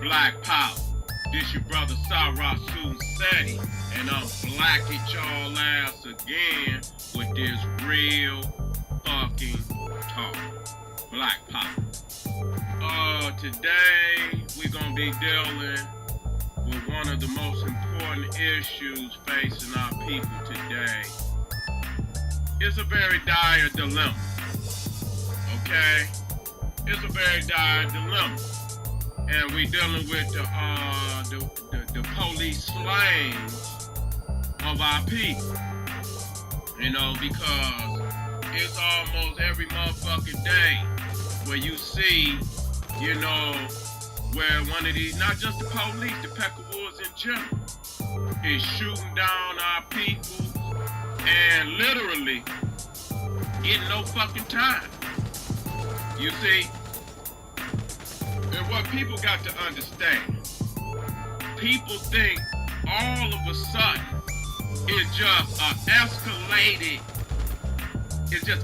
Black Power. This your brother RA SUTEN SETI, and I'm black at y'all ass again with this real fucking talk. Black Power. Today we're gonna be dealing with one of the most important issues facing our people today. It's a very dire dilemma. Okay? It's a very dire dilemma. And we dealing with the police slangs of our people. You know, because it's almost every motherfucking day where you see, you know, where one of these, not just the police, the Peckerwoods in general, is shooting down our people and literally getting no fucking time. You see? And what people got to understand, people think all of a sudden it's just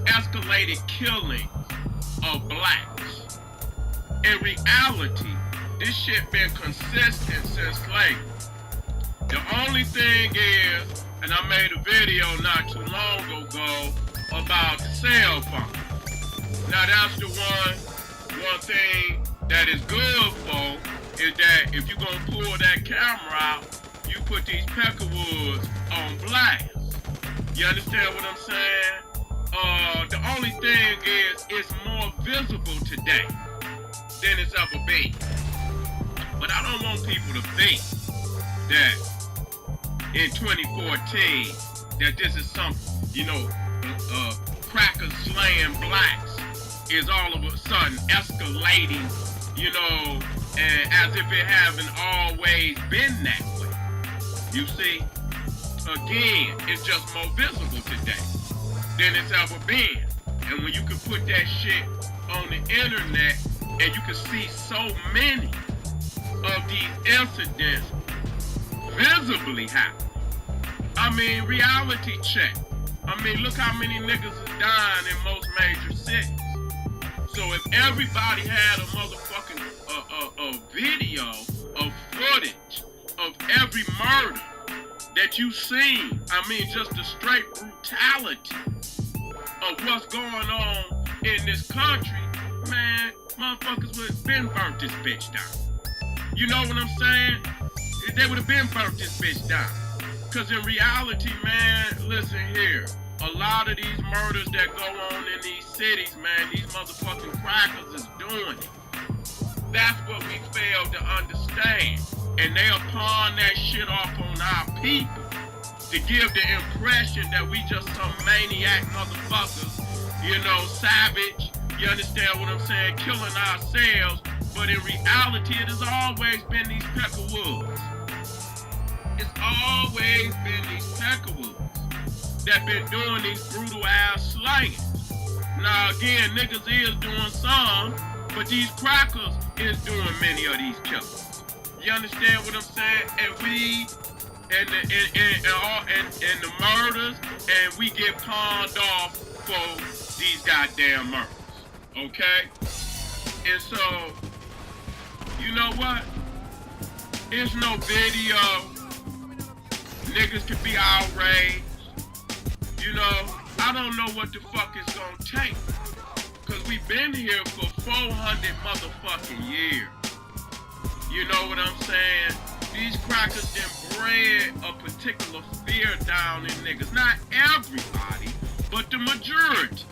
escalated killing of blacks. In reality, this shit been consistent since slavery. The only thing is, and I made a video not too long ago about the cell phone. Now that's the one thing that is good for is that if you're gonna pull that camera out, you put these Peckerwoods on blast. You understand what I'm saying? The only thing is it's more visible today than it's ever been. But I don't want people to think that in 2014 that this is some, you know, crackers slaying blacks is all of a sudden escalating, you know, and as if it hasn't always been that way. You see, again, it's just more visible today than it's ever been. And when you can put that shit on the internet and you can see so many of these incidents visibly happen. I mean, reality check. I mean, look how many niggas is dying in most major cities. So if everybody had a motherfucking video of footage of every murder that you seen, I mean, just the straight brutality of what's going on in this country, man, motherfuckers would have been burnt this bitch down. You know what I'm saying? They would have been burnt this bitch down. Because in reality, man, listen here. A lot of these murders that go on in these cities, man, these motherfucking crackers is doing it. That's what we fail to understand. And they are pawn that shit off on our people to give the impression that we just some maniac motherfuckers, you know, savage, you understand what I'm saying, killing ourselves. But in reality, it has always been these Peckerwoods. It's always been these Peckerwoods that been doing these brutal ass slayings. Now again, niggas is doing some, but these crackers is doing many of these killings. You understand what I'm saying? And we and the murders, and we get pawned off for these goddamn murders. Okay? And so, you know what? There's no video. Niggas can be outraged. You know, I don't know what the fuck it's gonna take. Cause we've been here for 400 motherfucking years. You know what I'm saying? These crackers done bred a particular fear down in niggas. Not everybody, but the majority.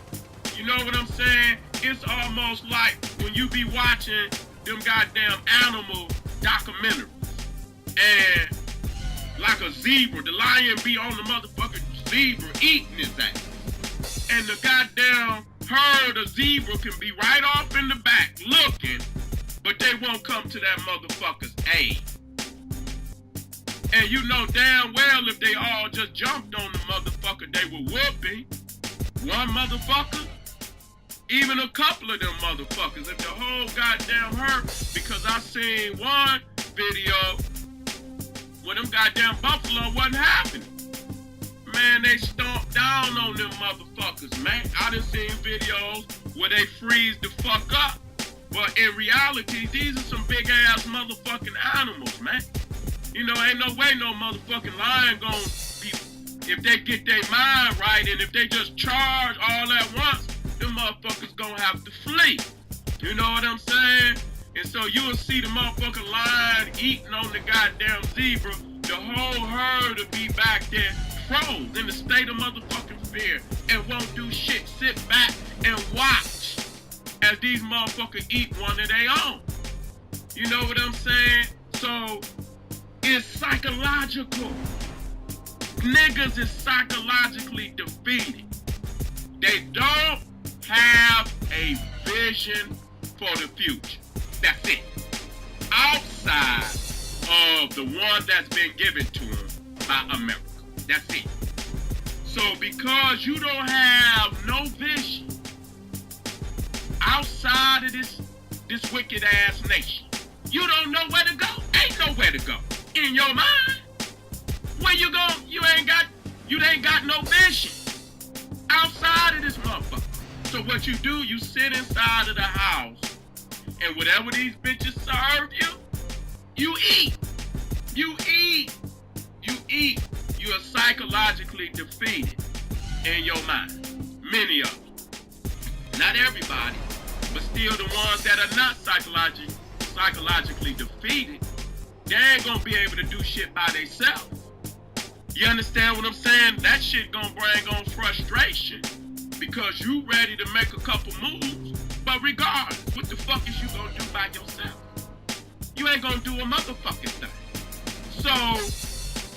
You know what I'm saying? It's almost like when you be watching them goddamn animal documentaries. And like a zebra, the lion be on the motherfucking zebra eating his ass. And the goddamn herd of zebra can be right off in the back looking, but they won't come to that motherfucker's aid. And you know damn well if they all just jumped on the motherfucker they were whooping, one motherfucker, even a couple of them motherfuckers, if the whole goddamn herd, because I seen one video where them goddamn buffalo wasn't happening. Man, they stomped down on them motherfuckers, man. I done seen videos where they freeze the fuck up But in reality, these are some big ass motherfucking animals, man. You know, ain't no way no motherfucking lion gonna be, if they get their mind right and if they just charge all at once, them motherfuckers gonna have to flee. You know what I'm saying? And so you'll see the motherfucking lion eating on the goddamn zebra. The whole herd will be back there froze in a state of motherfucking fear and won't do shit. Sit back and watch as these motherfuckers eat one of their own. You know what I'm saying? So it's psychological. Niggas is psychologically defeated. They don't have a vision for the future. That's it. Outside of the one that's been given to them by America. That's it. So because you don't have no vision outside of this wicked ass nation, you don't know where to go. Ain't nowhere to go. In your mind, where you go? You ain't got no vision outside of this motherfucker. So what you do, you sit inside of the house, and whatever these bitches serve you, you eat. You eat. You eat. You are psychologically defeated in your mind. Many of them. Not everybody, but still the ones that are not psychologically defeated, they ain't gonna be able to do shit by themselves. You understand what I'm saying? That shit gonna bring on frustration because you ready to make a couple moves, but regardless, what the fuck is you gonna do by yourself? You ain't gonna do a motherfucking thing. So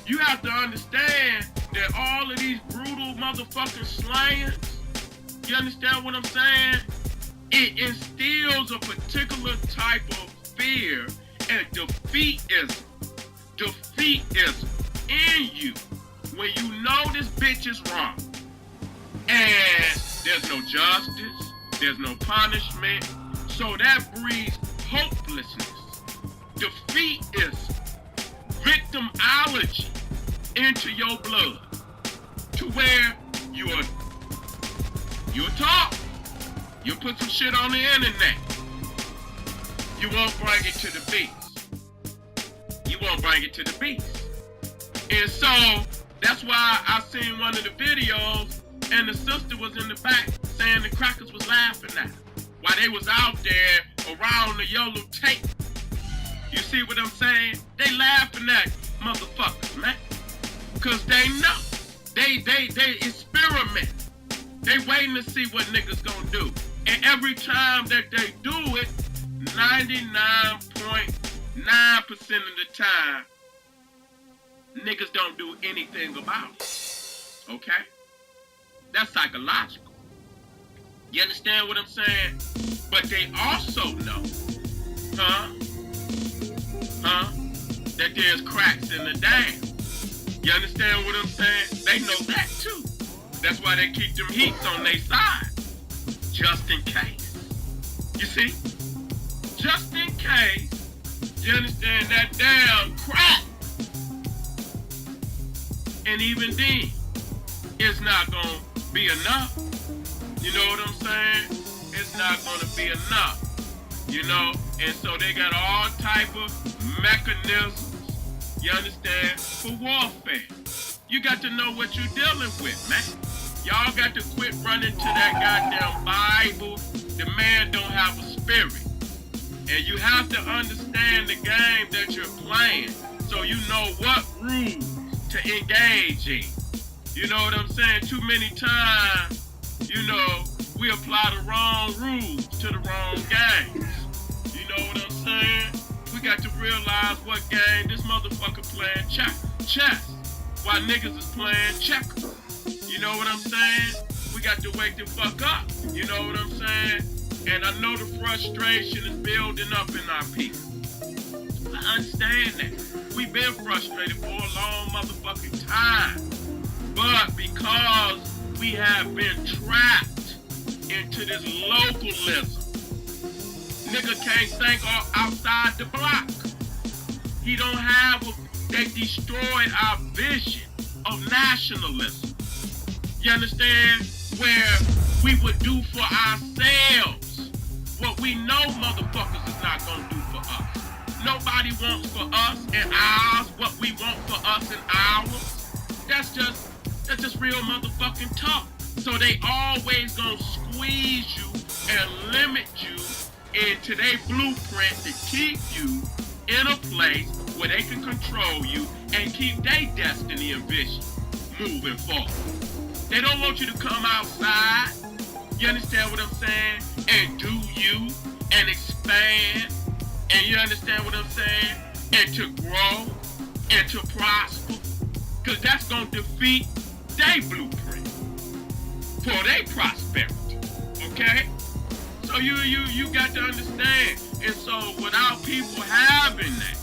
you have to understand that all of these brutal motherfucking slayings, you understand what I'm saying? It instills a particular type of fear and defeatism in you when you know this bitch is wrong. And there's no justice, there's no punishment, so that breeds hopelessness, defeatism, victimology into your blood, to where you'll talk, you'll put some shit on the internet, you won't bring it to the beast. You won't bring it to the beast. And so that's why I seen one of the videos and the sister was in the back saying the crackers was laughing at her while they was out there around the yellow tape. You see what I'm saying? They laughing at motherfuckers, man. Cause they know. They experiment. They waiting to see what niggas gonna do. And every time that they do it, 99.9% of the time, niggas don't do anything about it. Okay? That's psychological. You understand what I'm saying? But they also know, that there's cracks in the dam. You understand what I'm saying? They know that too. That's why they keep them heats on their side. Just in case. You see? Just in case, you understand, that damn crack. And even then, it's not gonna be enough. You know what I'm saying? It's not gonna be enough. You know? And so they got all type of mechanisms, you understand, for warfare. You got to know what you're dealing with, man. Y'all got to quit running to that goddamn Bible. The man don't have a spirit. And you have to understand the game that you're playing so you know what rules to engage in. You know what I'm saying? Too many times, you know, we apply the wrong rules to the wrong games. You know what I'm saying? We got to realize what game this motherfucker playing chess while niggas is playing checkers. You know what I'm saying? We got to wake the fuck up. You know what I'm saying? And I know the frustration is building up in our people. I understand that. We've been frustrated for a long motherfucking time. But because we have been trapped into this localism, nigga can't think outside the block. He don't have they destroyed our vision of nationalism. You understand? Where we would do for ourselves what we know motherfuckers is not gonna do for us. Nobody wants for us and ours what we want for us and ours. That's just real motherfucking talk. So they always gonna squeeze you and limit you into their blueprint to keep you in a place where they can control you and keep their destiny and vision moving forward. They don't want you to come outside, you understand what I'm saying, and do you and expand, and you understand what I'm saying, and to grow and to prosper, because that's going to defeat their blueprint for their prosperity, okay? So you got to understand. And so without people having that,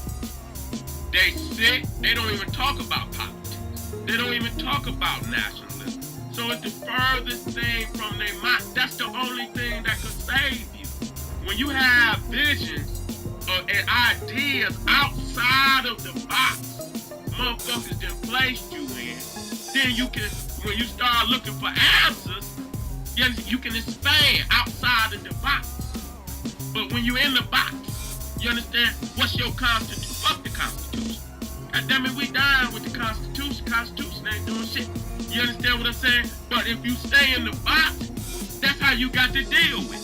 they sit, they don't even talk about politics. They don't even talk about nationalism. So it's the furthest thing from their mind. That's the only thing that could save you. When you have visions and ideas outside of the box motherfuckers done placed you in, then you can, when you start looking for answers, you can expand outside of the box. But when you're in the box, you understand, what's your constitution? Fuck the Constitution. God damn it, we dying with the Constitution. Constitution ain't doing shit. You understand what I'm saying? But if you stay in the box, that's how you got to deal with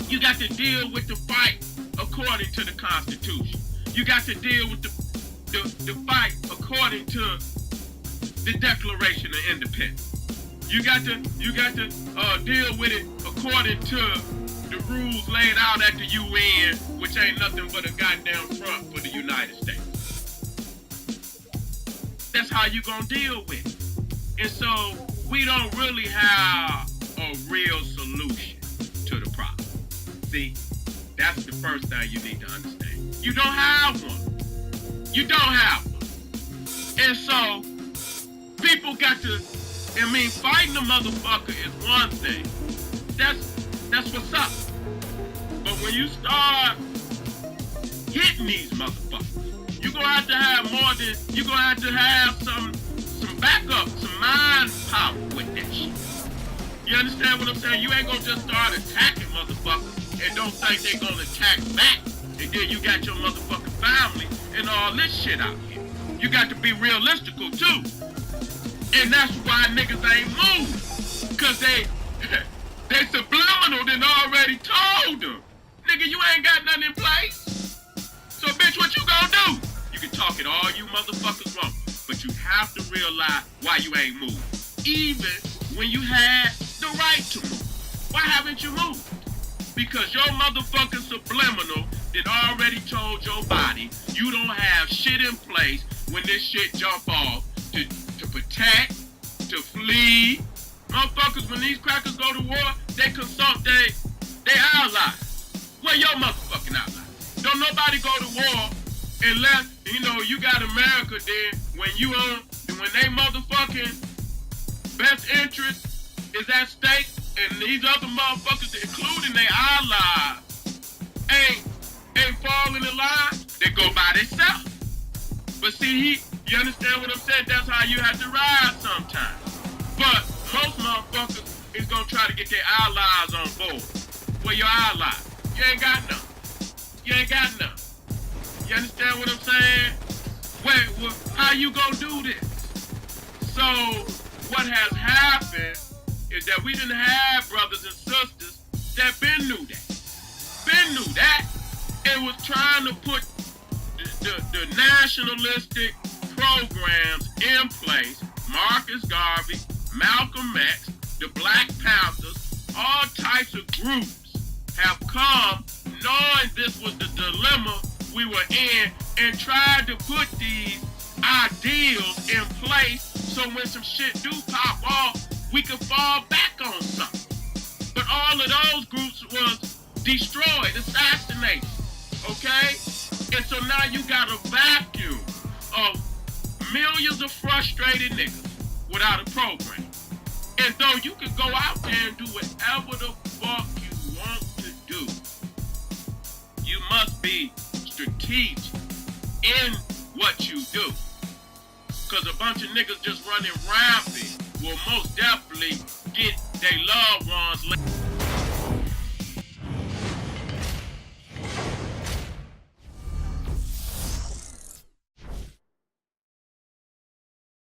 it. You got to deal with the fight according to the Constitution. You got to deal with the fight according to the Declaration of Independence. You got to deal with it according to the rules laid out at the UN, which ain't nothing but a goddamn front for the United States. That's how you gonna deal with it. And so we don't really have a real solution to the problem. See, that's the first thing you need to understand. You don't have one. You don't have one. And so people got to, fighting a motherfucker is one thing. That's what's up. But when you start hitting these motherfuckers, you're gonna have to have more than, you're gonna have to have some backup, some mind power with that shit. You understand what I'm saying? You ain't gonna just start attacking motherfuckers and don't think they gonna attack back. And then you got your motherfucking family and all this shit out here. You got to be realistical too. And that's why niggas ain't moving. Cause they subliminal than already told them. Nigga, you ain't got nothing in place. So bitch, what you gonna do? You can talk it all you motherfuckers want, but you have to realize why you ain't moved. Even when you had the right to move. Why haven't you moved? Because your motherfucking subliminal that already told your body you don't have shit in place when this shit jump off to protect, to flee. Motherfuckers, when these crackers go to war, they consult they allies. Where your motherfucking allies? Don't nobody go to war unless, you got America then when they motherfucking best interest is at stake and these other motherfuckers, including their allies, ain't falling in line, they go by themselves. But see, you understand what I'm saying? That's how you have to ride sometimes. But most motherfuckers is gonna try to get their allies on board. Where your allies? You ain't got none. You ain't got none. You understand what I'm saying? Wait, how you gonna do this? So what has happened is that we didn't have brothers and sisters that been knew that. And was trying to put the nationalistic programs in place. Marcus Garvey, Malcolm X, the Black Panthers, all types of groups have come knowing this was the dilemma we were in and tried to put these ideals in place so when some shit do pop off, we could fall back on something. But all of those groups was destroyed, assassinated, okay? And so now you got a vacuum of millions of frustrated niggas without a program. And though you can go out there and do whatever the fuck you want to do, you must be strategic in what you do. Cause a bunch of niggas just running rampant will most definitely get their loved ones